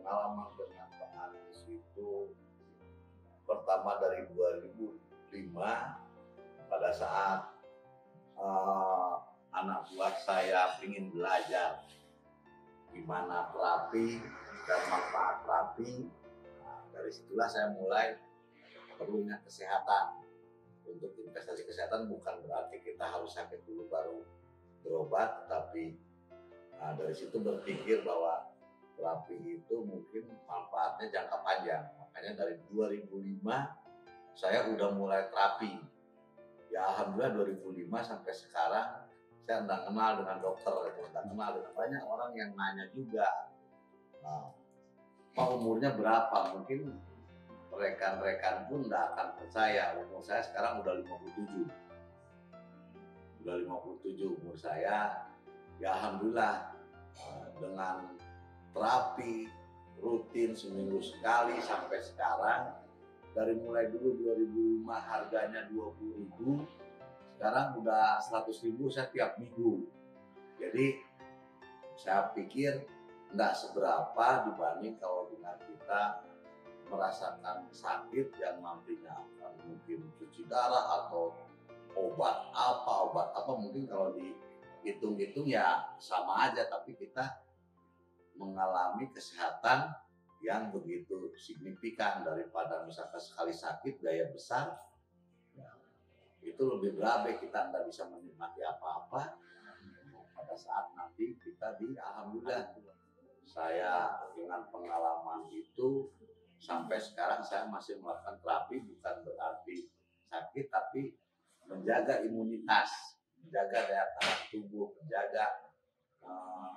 pengalaman dengan Pak Anies itu pertama dari 2005 pada saat anak buah saya ingin belajar gimana terapi dan manfaat terapi. Nah, dari situlah saya mulai perlunya kesehatan. Untuk investasi kesehatan bukan berarti kita harus sakit dulu baru berobat, tapi dari situ berpikir bahwa terapi itu mungkin manfaatnya jangka panjang. Makanya dari 2005 saya udah mulai terapi. Ya alhamdulillah 2005 sampai sekarang saya nggak kenal dengan dokter, nggak kenal dengan banyak orang yang nanya juga. Nah, Pak umurnya berapa? Mungkin rekan-rekan pun nggak akan percaya. Umur saya sekarang udah 57. Udah 57 umur saya. Ya alhamdulillah dengan terapi rutin seminggu sekali sampai sekarang. Dari mulai dulu 2005 harganya 20.000, sekarang udah 100.000 saya tiap minggu. Jadi saya pikir nggak seberapa dibanding kalau dengan kita merasakan sakit yang nantinya akan mungkin cuci darah atau obat apa mungkin kalau dihitung-hitung ya sama aja, tapi kita mengalami kesehatan yang begitu signifikan daripada misalkan sekali sakit gaya besar ya, itu lebih berabe, kita nggak bisa menikmati apa-apa pada saat nanti kita alhamdulillah saya dengan pengalaman itu sampai sekarang saya masih melakukan terapi, bukan berarti sakit tapi menjaga imunitas, menjaga daya tahan tubuh, menjaga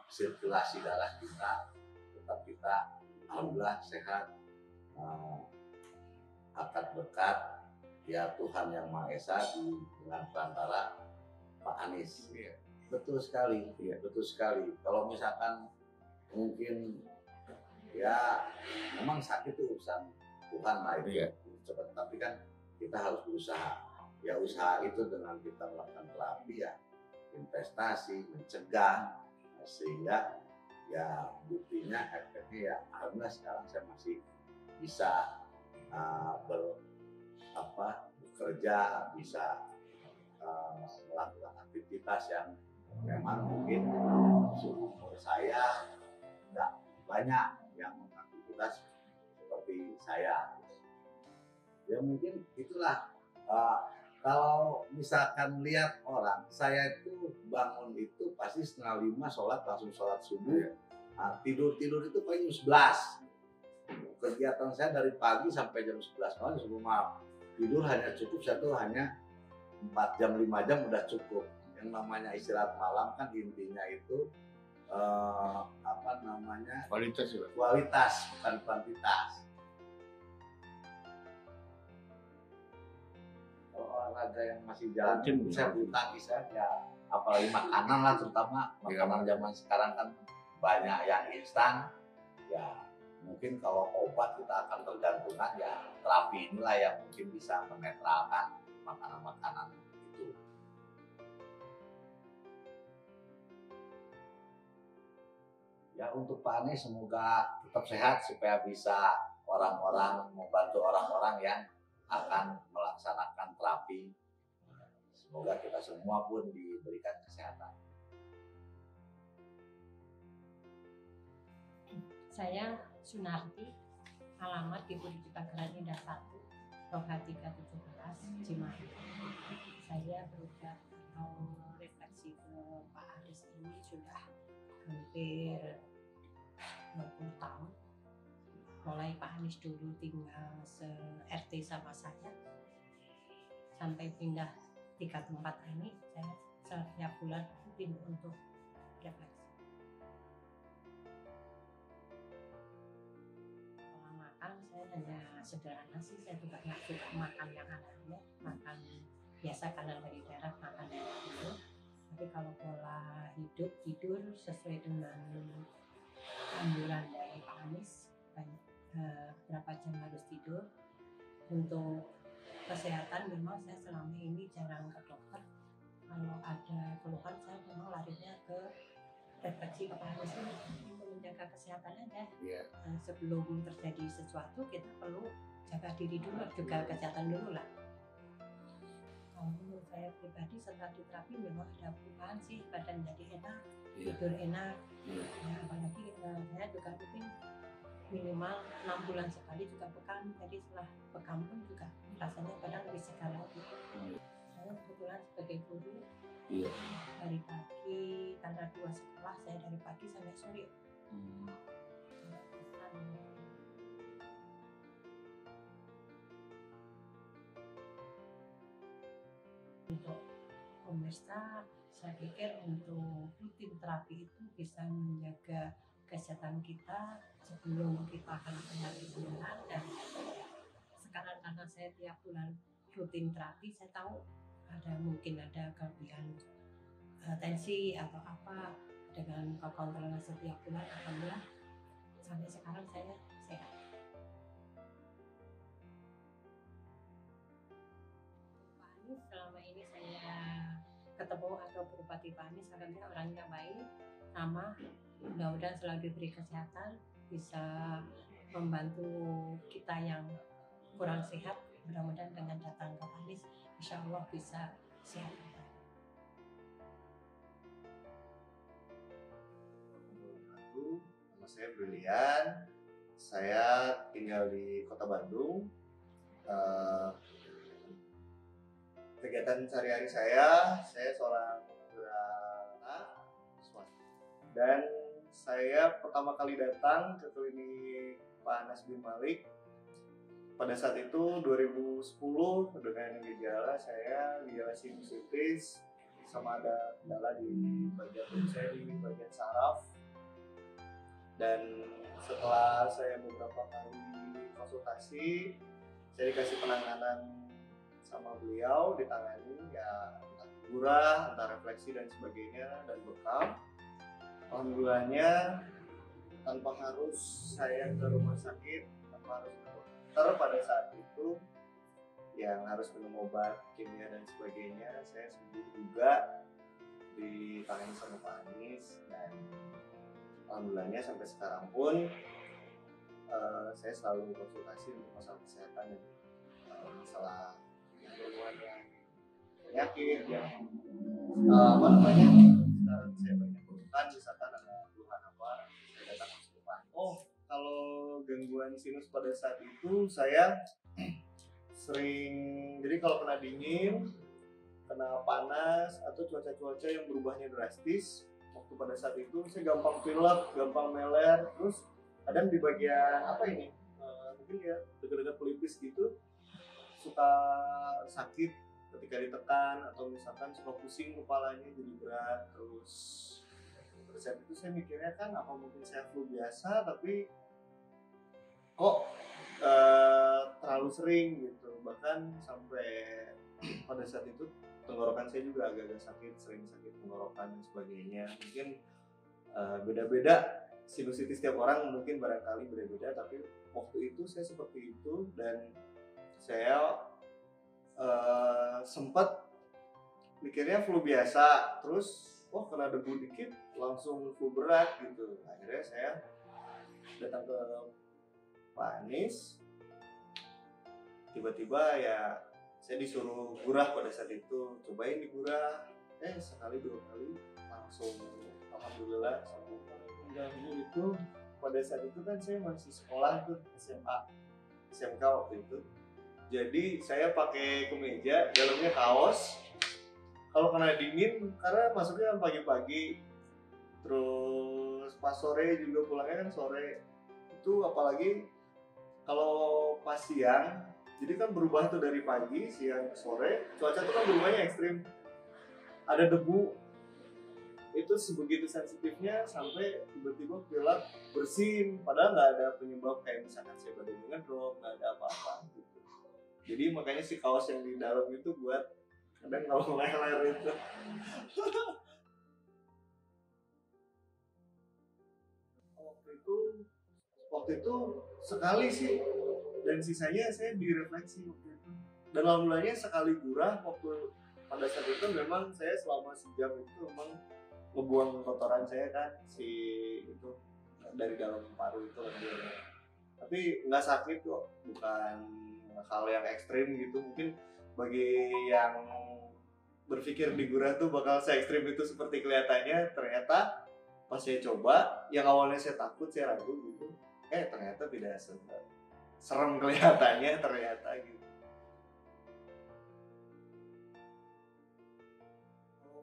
sirkulasi darah kita, tetap kita alhamdulillah sehat, akan berkat ya Tuhan Yang Maha Esa dengan perantara Pak Anies. Ya, betul sekali, ya, betul sekali. Kalau misalkan mungkin ya memang sakit itu urusan Tuhan lah itu ya, cepat, tapi kan kita harus berusaha. Ya usaha itu dengan kita melakukan terapi ya investasi, mencegah, sehingga ya buktinya efeknya ya alhamdulillah sekarang saya masih bisa bekerja, bisa melakukan aktivitas yang memang mungkin seumur saya nggak banyak yang aktivitas seperti saya. Ya mungkin itulah kalau misalkan lihat orang, saya itu bangun itu pasti 4:30 sholat, langsung sholat subuh. Nah, tidur itu paling jam 11. Kegiatan saya dari pagi sampai jam 11 malam sebelum malam. Tidur hanya cukup hanya 4 jam 5 jam udah cukup. Yang namanya istirahat malam kan intinya itu kualitas bukan kuantitas. Olahraga yang masih jalan saya bulu tangkis saja, apalagi makanan lah, terutama makanan zaman sekarang kan banyak yang instan ya, mungkin kalau obat kita akan tergantungan ya terapi inilah yang mungkin bisa menetralkan makanan-makanan itu. Ya untuk Pak Anies semoga tetap sehat supaya bisa membantu orang-orang yang akan melaksanakan terapi. Semoga kita semua pun diberikan kesehatan. Saya Sunarti, alamat di Puri Pagalan Indah 1, Roha 317, Cimahi. Saya berusaha refleksi ke Pak Anies ini sudah hampir 20 tahun. Mulai Pak Anies dulu tinggal se-RT sama saya, sampai pindah 3 tempat ini, saya setiap bulan rutin untuk refleksi. Pola makan saya hanya sederhana sih, saya juga nggak suka makan yang aneh-aneh, makan biasa karena dari daerah makan itu. Tapi kalau pola hidup tidur sesuai dengan anjuran dari Pak Anies, berapa jam harus tidur. Untuk kesehatan memang saya selama ini jarang ke dokter. Kalau ada keluhan saya memang larinya ke refleksi ke Pak Anies untuk menjaga jaga kesehatan aja. Iya. Sebelum terjadi sesuatu kita perlu jaga diri dulu, juga kesehatan dulu lah. Kalau menurut saya pribadi setelah diterapi memang ada perubahan sih, badan jadi enak, tidur enak. Ya, apalagi saya juga rutin minimal 6 bulan sekali juga bekam, jadi setelah bekam pun juga rasanya kadang lebih segar lagi. Saya kebetulan sebagai guru dari pagi, karena 2 sekolah, saya dari pagi sampai sore. Untuk pemirsa, saya pikir untuk rutin terapi itu bisa menjaga kesehatan kita sebelum kita kena penyakit menular. Dan sekarang karena saya tiap bulan rutin terapi, saya tahu mungkin ada kelebihan tensi atau apa, dengan kontrolnya setiap bulan, alhamdulillah sampai sekarang saya sehat. Pak Anies, selama ini saya ketemu atau berobat Pak Anies, alhamdulillah orangnya baik, ramah, mudah-mudahan selalu diberi kesehatan, bisa membantu kita yang kurang sehat. Mudah-mudahan dengan datang ke Pak Anies, insya Allah bisa sehat. Nama saya Brilian, saya tinggal di Kota Bandung. Kegiatan sehari-hari saya seorang penggerak swasta. Dan saya pertama kali datang ke klinik Pak Anas bin Malik pada saat itu 2010 dengan gejala sinusitis sama ada kendala di bagian tubuh saya, di bagian saraf. Dan setelah saya beberapa kali konsultasi, saya dikasih penanganan sama beliau, ditangani ya entah gurah, entah refleksi dan sebagainya, dan bekam. Alhamdulillahnya tanpa harus saya ke rumah sakit, tanpa harus ke dokter pada saat itu yang harus minum obat kimia dan sebagainya, saya sembuh juga, ditangani sama Pak Anies. Dan alhamdulillahnya sampai sekarang pun saya selalu konsultasi untuk masalah kesehatan dan masalah yang berhubungan dengan penyakit yang sekarang saya banyak keluhan, misalkan ada keluhan apa, saya datang ke Pak. Kalau gangguan sinus pada saat itu saya sering, jadi kalau kena dingin, kena panas atau cuaca-cuaca yang berubahnya drastis, waktu pada saat itu saya gampang pilek, gampang meler, terus kadang di bagian mungkin ya dekat-dekat pelipis gitu suka sakit ketika ditekan, atau misalkan suka pusing kepalanya jadi berat. Terus pada saat itu saya mikirnya kan apa mungkin saya flu biasa, tapi kok terlalu sering gitu, bahkan sampai pada saat itu tenggorokan saya juga agak-agak sakit, sering sakit tenggorokan dan sebagainya. Mungkin beda-beda sinusitis tiap orang, mungkin barangkali beda-beda, tapi waktu itu saya seperti itu. Dan saya sempat mikirnya flu biasa, terus kena debu dikit langsung flu berat gitu. Akhirnya saya datang ke Pak Anies, tiba-tiba ya saya disuruh gurah pada saat itu, cobain digurah, sekali 2 kali langsung alhamdulillah sembuh. Ganggu itu pada saat itu kan saya masih sekolah tuh, SMK waktu itu. Jadi saya pakai kemeja, dalamnya kaos. Kalau kena dingin, karena masuknya pagi-pagi, terus pas sore juga pulangnya kan sore. Itu apalagi kalau pas siang, jadi kan berubah tuh dari pagi, siang, sore. Cuaca tuh kan berubahnya ekstrim. Ada debu, itu sebegitu sensitifnya sampai tiba-tiba pilek, bersin. Padahal nggak ada penyebab kayak misalkan saya badannya ngedrop, nggak ada apa-apa gitu. Jadi makanya si kaos yang di dalam itu buat kadang kalau leher itu. Waktu itu sekali sih, dan sisanya saya direfleksi waktu itu. Dan alhamdulillahnya sekali gurah waktu pada saat itu memang saya selama sejam itu memang ngebuang kotoran saya kan, si itu dari dalam paru itu lendir. Tapi nggak sakit kok, bukan hal yang ekstrim gitu. Mungkin bagi yang berpikir di Gurah tuh bakal se ekstrim itu seperti kelihatannya, ternyata pas saya coba, yang awalnya saya takut, saya ragu gitu, ternyata tidak serem kelihatannya ternyata gitu.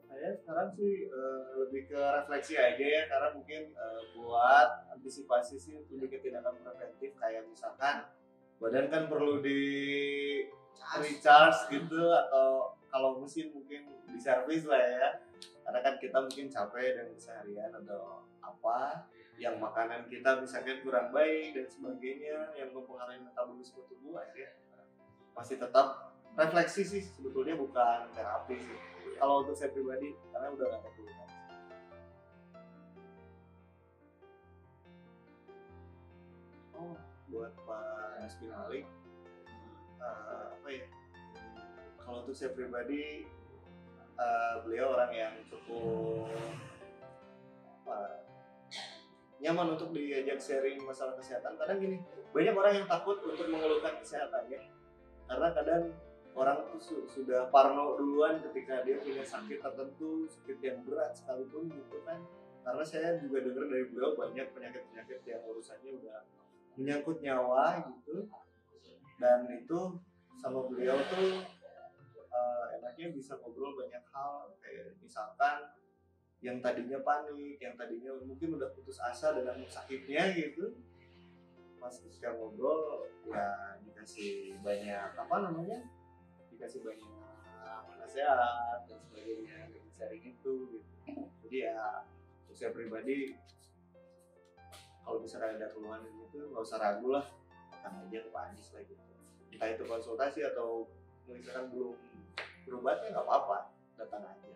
Saya sekarang sih lebih ke refleksi aja ya, karena mungkin buat antisipasi sih lebih ke tindakan preventif, kayak misalkan badan kan perlu di recharge gitu, atau kalau mesin mungkin diservis lah ya, karena kan kita mungkin capek dan seharian atau apa, yang makanan kita misalkan kurang baik dan sebagainya yang mempengaruhi metabolisme tubuh, akhirnya masih tetap refleksi sih sebetulnya, bukan terapi sih kalau untuk saya pribadi, karena udah gak ada keluhan. Oh, buat Pak Nasbi Malik, apa ya, kalau untuk saya pribadi, beliau orang yang cukup nyaman untuk diajak sharing masalah kesehatan. Kadang gini, banyak orang yang takut untuk mengeluhkan kesehatannya, karena kadang orang tuh sudah parno duluan ketika dia punya sakit tertentu, sakit yang berat sekalipun gitu kan. Karena saya juga dengar dari beliau banyak penyakit-penyakit yang urusannya udah menyangkut nyawa gitu, dan itu sama beliau tuh enaknya bisa ngobrol banyak hal, kayak misalkan yang tadinya panik, yang tadinya mungkin udah putus asa dengan sakitnya gitu, pas ketika ngobrol ya dikasih banyak dikasih banyak nasihat dan sebagainya dari sharing itu gitu. Jadi ya untuk saya pribadi, kalau misalkan ada keluhan gitu nggak usah ragu lah, datang aja ke Pak Anies lah gitu, entah itu konsultasi atau misalkan belum berobatnya nggak apa-apa, datang aja.